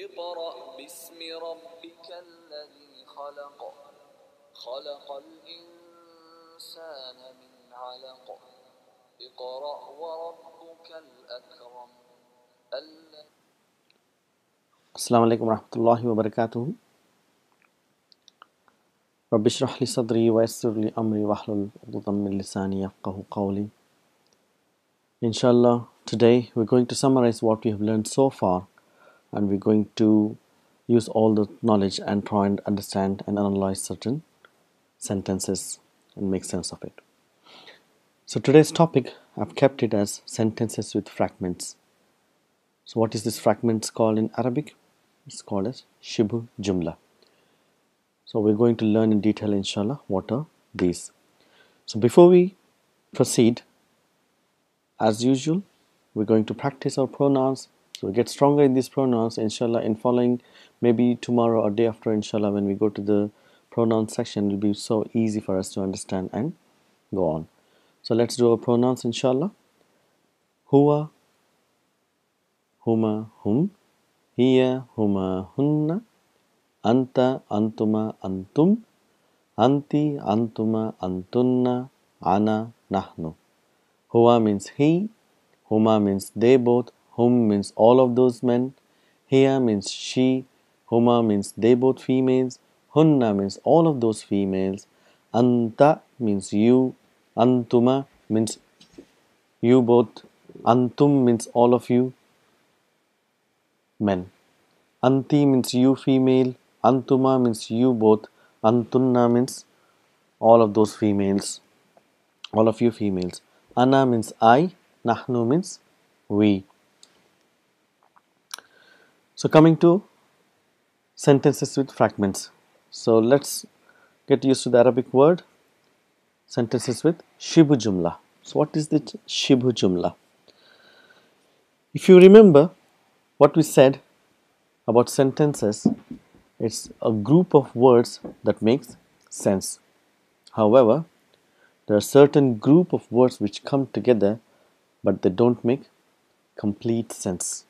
اقرأ باسم ربك الذي خلق خلق الإنسان من علق اقرأ وربك الأكرم Assalamu alaikum warahmatullahi wabarakatuh. Rabbi shrah li sadri wa yassir li amri wahlul 'uqdatam min lisani yafqahu qawli. Inshallah, today we're going to summarize what we have learned so far, and we're going to use all the knowledge and try and understand and analyze certain sentences and make sense of it. So today's topic, I've kept it as sentences with fragments. So what is this fragments called in Arabic? It's called as Shibhu Jumla. So we're going to learn in detail, inshallah, what are these. So before we proceed, as usual, we're going to practice our pronouns. So we get stronger in these pronouns, inshallah, in following, maybe tomorrow or day after, inshallah, when we go to the pronoun section, it will be so easy for us to understand and go on. So let's do our pronouns, inshallah. Huwa, huma, hum. Hiya, huma, hunna. Anta, antuma, antum. Anti, antuma, antunna. Ana, nahnu. Huwa means he. Huma means they both. Hum means all of those men. Hiya means she. Huma means they both females. Hunna means all of those females. Anta means you. Antuma means you both. Antum means all of you men. Anti means you female. Antuma means you both. Antunna means all of those females. All of you females. Ana means I. Nahnu means we. So coming to sentences with fragments. So let's get used to the Arabic word. Sentences with Shibhu Jumla. So what is the Shibhu Jumla? If you remember what we said about sentences, it's a group of words that makes sense. However, there are certain group of words which come together but they don't make complete sense.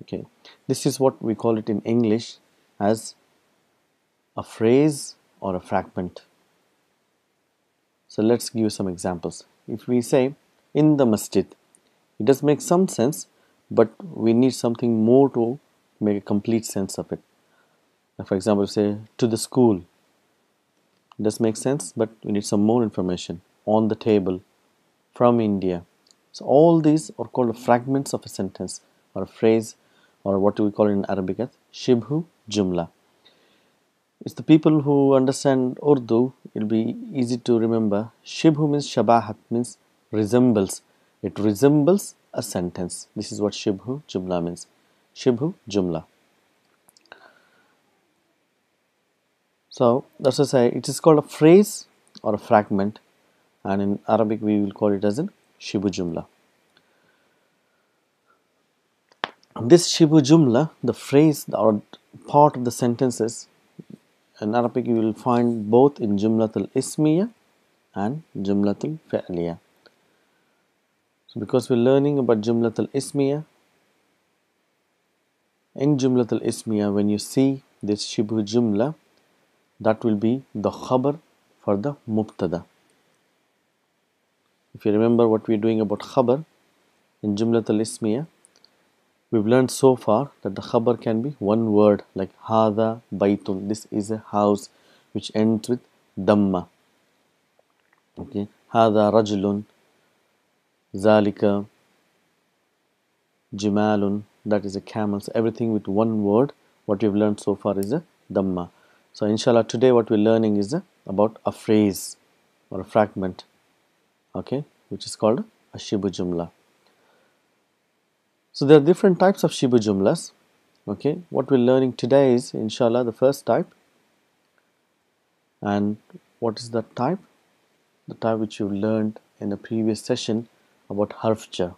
Okay, this is what we call it in English as a phrase or a fragment. So let's give you some examples. If we say in the masjid, it does make some sense, but we need something more to make a complete sense of it. For example, say to the school, it does make sense, but we need some more information. On the table, from India. So all these are called fragments of a sentence or a phrase, or what do we call it in Arabic as Shibhu Jumla. It's the people who understand Urdu, it'll be easy to remember. Shibhu means shabahat, means resembles. It resembles a sentence. This is what Shibhu Jumla means. Shibhu Jumla. So that's to say, it is called a phrase or a fragment, and in Arabic we will call it as a Shibhu Jumla. This Shibhu Jumla, the phrase or part of the sentences, in Arabic you will find both in Jumlatul Ismiya and Jumlatul Fi'liya. So because we're learning about Jumlatul Ismiya, in Jumlatul Ismiya, when you see this Shibhu Jumla, that will be the khabar for the mubtada. If you remember what we're doing about khabar in Jumlatul Ismiya, we've learned so far that the khabar can be one word, like Hada Baitun. This is a house, which ends with Damma. Okay, Hada Rajulun, Zalika Jimalun, that is a camel. So everything with one word, what we've learned so far is a Damma. So inshallah today what we're learning is about a phrase or a fragment, okay, which is called a Shibhu Jumla. So there are different types of Shibhu Jumlas. Okay, what we're learning today is inshallah the first type. And what is that type? The type which you learned in the previous session about Harf Jar.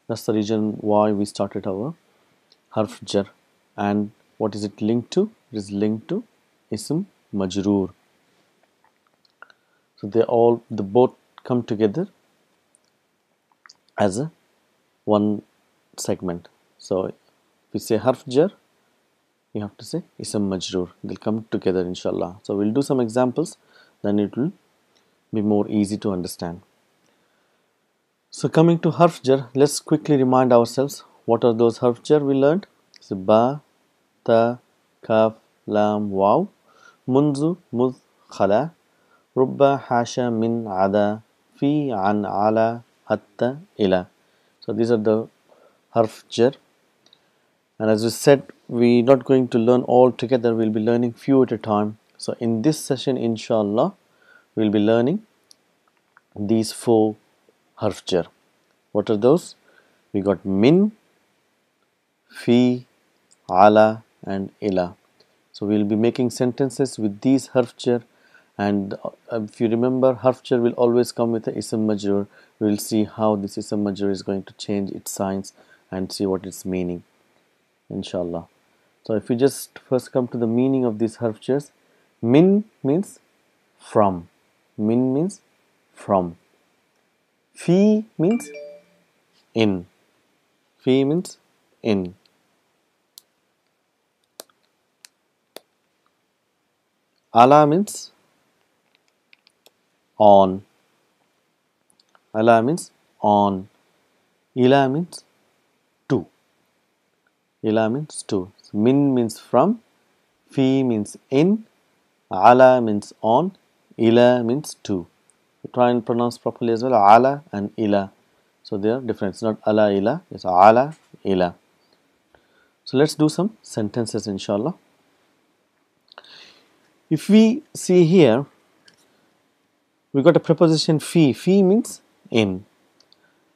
That's the reason why we started our Harf Jar. And what is it linked to? It is linked to Ism Majroor. So they both come together as a one segment. So If we say harf jar, you have to say ism majroor. They'll come together inshallah. So we'll do some examples, then it will be more easy to understand. So coming to harf jar, let's quickly remind ourselves what are those harf jar we learned. So ba, ta, kaf, lam, waw, munzu, muz, khala, rubba, hasha, min, ada, fi, an, ala, hatta, ila. So these are the harf jar. And as we said, we're not going to learn all together, we'll be learning few at a time. So in this session, inshallah, we'll be learning these 4 harf jar. What are those? We got min, fi, ala and ila. So we'll be making sentences with these harf jar, and if you remember, harf jar will always come with a ism majroor. We'll see how this ism majroor is going to change its signs and see what its meaning, inshallah. So if we just first come to the meaning of these harf jars, min means from, min means from, fi means in, fi means in, ala means on, ala means on, ila means to, ila means to. So min means from, fi means in, ala means on, ila means to. So try and pronounce properly as well, ala and ila. So they are different. It's not ala ila, it's ala ila. So let's do some sentences inshallah. If we see here, we got a preposition fi. Fi means in.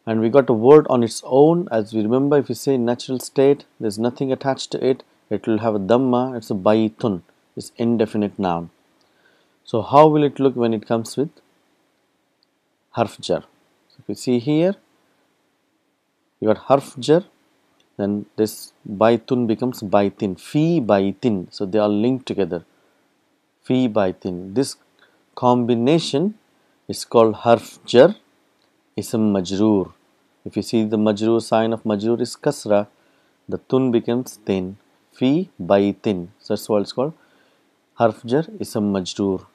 And we got a word on its own. As we remember, if you say natural state, there's nothing attached to it, it will have a dhamma, it's a baytun, it's indefinite noun. So how will it look when it comes with harf jar? So if you see here, you got harf jar, then this baytun becomes baytin, fi baytin. So they are linked together, fi baytin. This combination is called harf jar ism majroor. If you see the majroor, sign of majroor is kasra, the tun becomes tin, fi baytin. So that's why it's called harf jar ism majroor.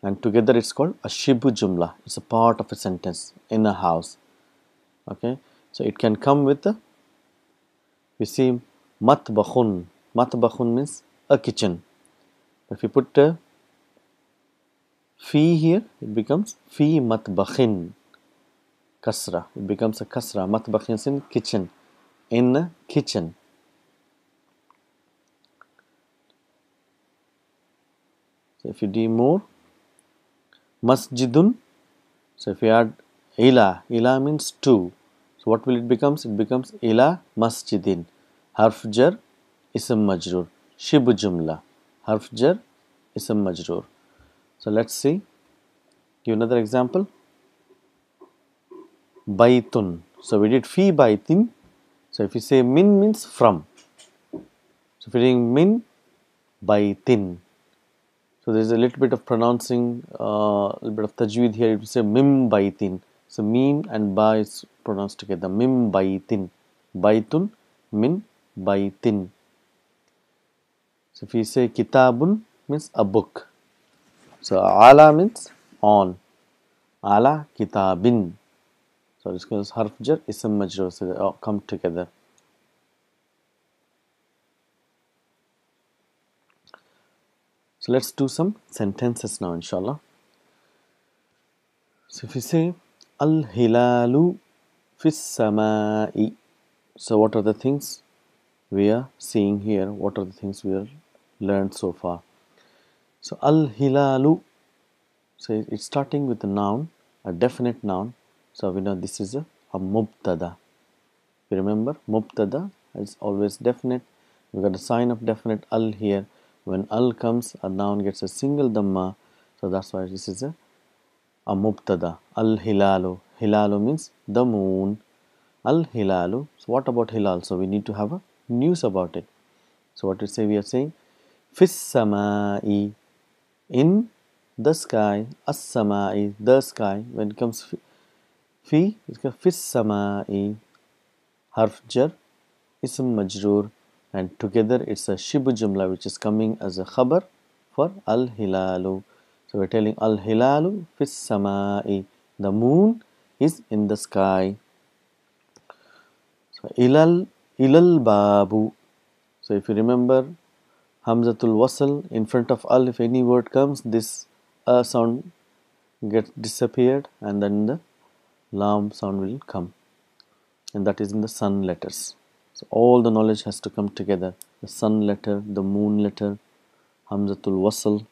And together it's called a shibu jumla. It's a part of a sentence in a house. Okay, so it can come with the, we see matbakhun. Matbakhun means a kitchen. If you put a fi here, it becomes fi matbakhin, kasra. It becomes a kasra. Matbakhin is in kitchen, in a kitchen. So if you do more, masjidun. So if you add ila, ila means to. So what will it becomes? It becomes ila masjidin. Harf jar ism majroor. Shibu jumla. Harf jar ism majroor. So let's see. Give another example. Baytun. So we did fi baytin. So if you say min means from. So if you're doing min baytin. So there is a little bit of pronouncing, a little bit of tajweed here. You say mim baytin. So mim and ba is pronounced together. Mim baytin. Baytun, min baytin. So if you say kitabun means a book. So ala means on. Ala kitabin. So this goes harf jar ism majroor. So they all come together. So let's do some sentences now, inshallah. So if you say al-hilalu fis samai. So what are the things we are seeing here? What are the things we have learned so far? So al-hilalu. So it's starting with a noun, a definite noun. So we know this is a mubtada. You remember, mubtada is always definite. We got a sign of definite al here. When al comes, a noun gets a single dhamma. So that's why this is a mubtada. Al-hilalu. Hilalu means the moon. Al-hilalu. So what about hilal? So we need to have a news about it. So what we say? We are saying fis samai, in the sky. As-samai, the sky. When it comes fi, it's fis samai. Harf jar ism majroor, and together it's a shibu jumla which is coming as a khabar for al-hilalu. So we're telling al-hilalu fis samai, the moon is in the sky. So ilal babu. So if you remember Hamzatul Wasl in front of al, if any word comes, this sound gets disappeared and then the lam sound will come, and that is in the sun letters. So all the knowledge has to come together: the sun letter, the moon letter, Hamzatul Wasl.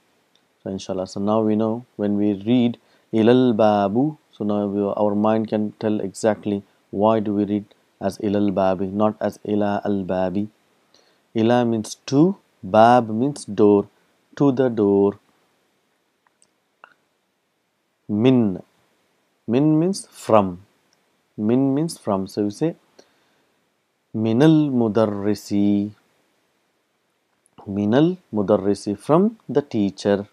So inshallah, so now we know when we read ilal babu, so now our mind can tell exactly why do we read as ilal babi, not as ila al babi. Ila means to, bab means door, to the door. Min, min means from, min means from. So you say minal mudarrisi, minal mudarrisi, from the teacher,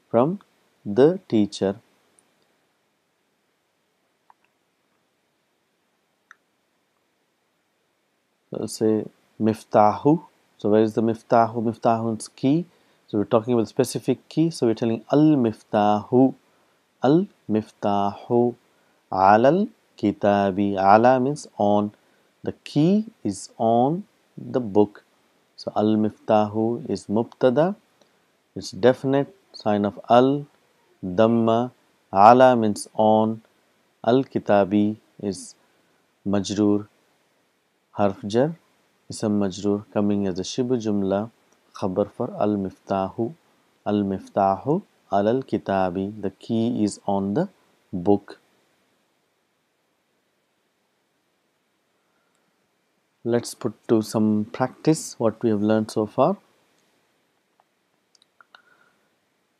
from the teacher. So say miftahu. So where is the miftahu? Miftahu is key. So we're talking about specific key. So we're telling al miftahu, al miftahu, alal kitabi. Ala means on. The key is on the book. So al miftahu is mubtada. It's definite sign of al. Damma. Ala means on. Al kitabi is majroor, harf jar, ism majroor, coming as a shibu jumla, khabar for al miftahu. Al miftahu al kitabi. The key is on the book. Let's put to some practice what we have learned so far.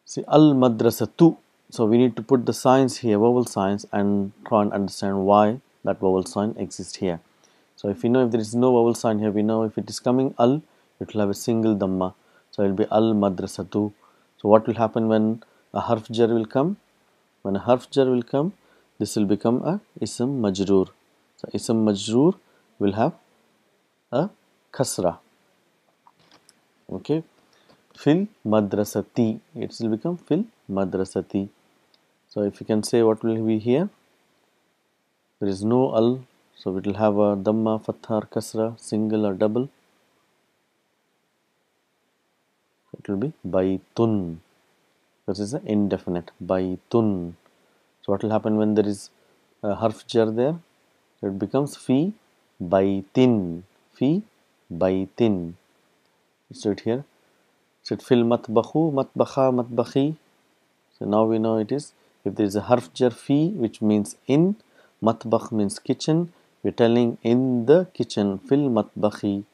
See, al madrasatu. So we need to put the signs here, vowel signs, and try and understand why that vowel sign exists here. So if we know if there is no vowel sign here, we know if it is coming al, it will have a single dhamma. So it will be al madrasatu. So what will happen when a harf jar will come? When a harf jar will come, this will become a ism majroor. So ism majroor will have a kasra. Okay. Fil madrasati. It will become fil madrasati. So if you can say what will be here? There is no al, so it will have a dhamma, fatha, or kasra, single or double. It will be baytun. This is an indefinite. Baytun. So what will happen when there is a harf jar there? It becomes fi baytin. Fi baytin. Let's do it here. Should fil matbakhu, matbakha, matbakhi. So now we know it is, if there is a harf jar fi, which means in, matbakh means kitchen, we're telling in the kitchen, fil matbakhi.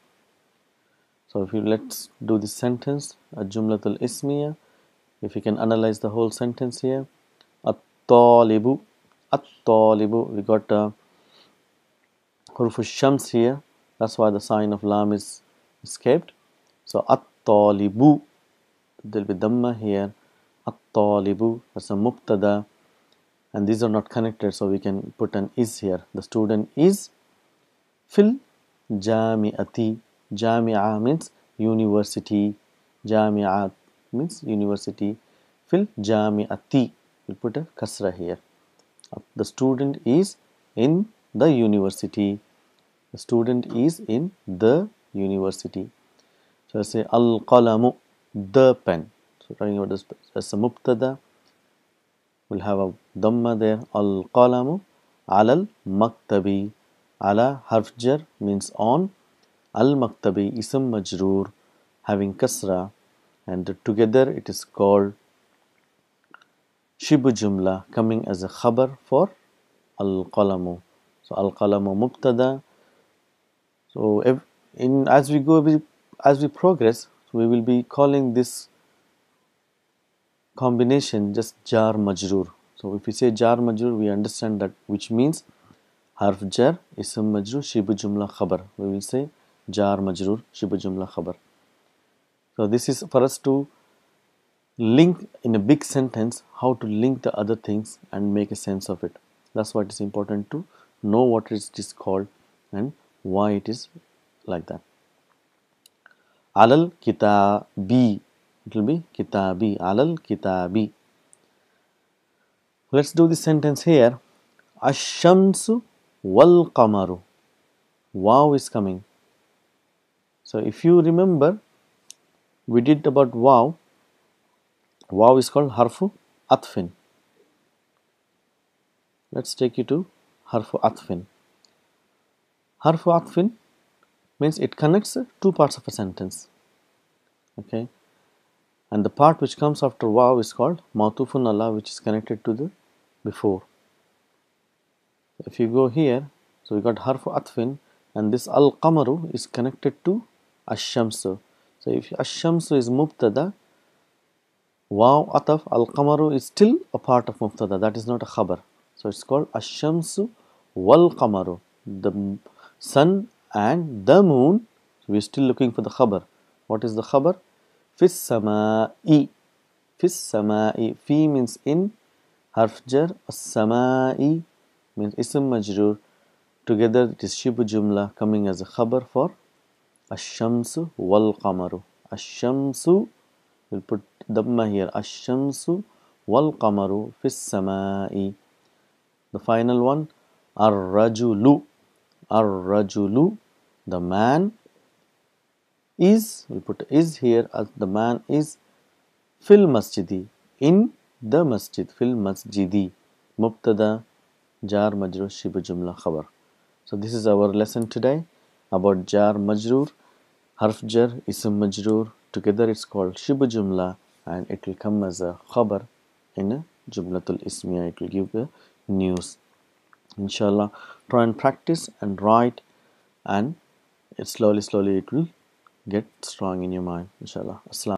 So if you let's do this sentence, a jumlatul ismiya. If you can analyze the whole sentence here, at-talibu, at-talibu, we got a huruf shams here, that's why the sign of lam is escaped. So at-talibu, there will be dhamma here. At-talibu, that's a mubtada, and these are not connected, so we can put an is here. The student is fil jami'ati. Jami'a means university. Jami'at means university. Fil jami'ati, we'll put a kasra here. The student is in the university. The student is in the university. So I say al-qalamu, the pen. So talking about this as a mubtada, we'll have a dhamma there. Al-qalamu alal maktabi. Ala harf jar means on. Al-maktabi ism majroor having kasra, and together it is called shibu jumla, coming as a khabar for al-qalamu. So al-qalamu mubtada. So as we progress, we will be calling this combination just jar majroor. So if we say jar majroor, we understand that, which means harf jar, ism majroor, shibu jumla khabar. We will say jar majroor, shibu jumla khabar. So this is for us to link in a big sentence, how to link the other things and make a sense of it. That's what is important, to know what it is called and why it is like that. Alal kitabi, it will be kitabi, alal kitabi. Let's do the sentence here. Ash-shamsu wal qamaru. Wow is coming. So if you remember, we did about wow. Wow is called harfu atfin. Let's take you to harfu atfin. Harfu atfin means it connects two parts of a sentence. Okay, and the part which comes after wow is called ma'tufun ala, which is connected to the before. If you go here, so we got harfu atfin, and this al qamaru is connected to ash-shamsu. So if ash-shamsu is mubtada, wow ataf al qamaru is still a part of mubtada, that is not a khabar. So it's called ash-shamsu wal qamaru, the sun and the moon. So we're still looking for the khabar. What is the khabar? Fis sama'i. Fis sama'i. Fi means in, harf jar, as-sama'i means ism majroor. Together it is shibu jumla coming as a khabar for ash-shamsu wal qamaru. Ash-shamsu, we'll put dhamma here. Ash-shamsu wal qamaru fis sama'i. The final one, ar-rajulu. Ar-rajulu, the man is, we put is here as the man is fil masjidi, in the masjid, fil masjidi. Mubtada, jar majrur, shibu jumla, khabar. So this is our lesson today about jar majrur, harf jar, ism majrur. Together it's called shibu jumla, and it will come as a khabar in a jumlatul ismiya. It will give a news. Inshallah, try and practice and write, and slowly it will get strong in your mind. Inshallah. Assalam.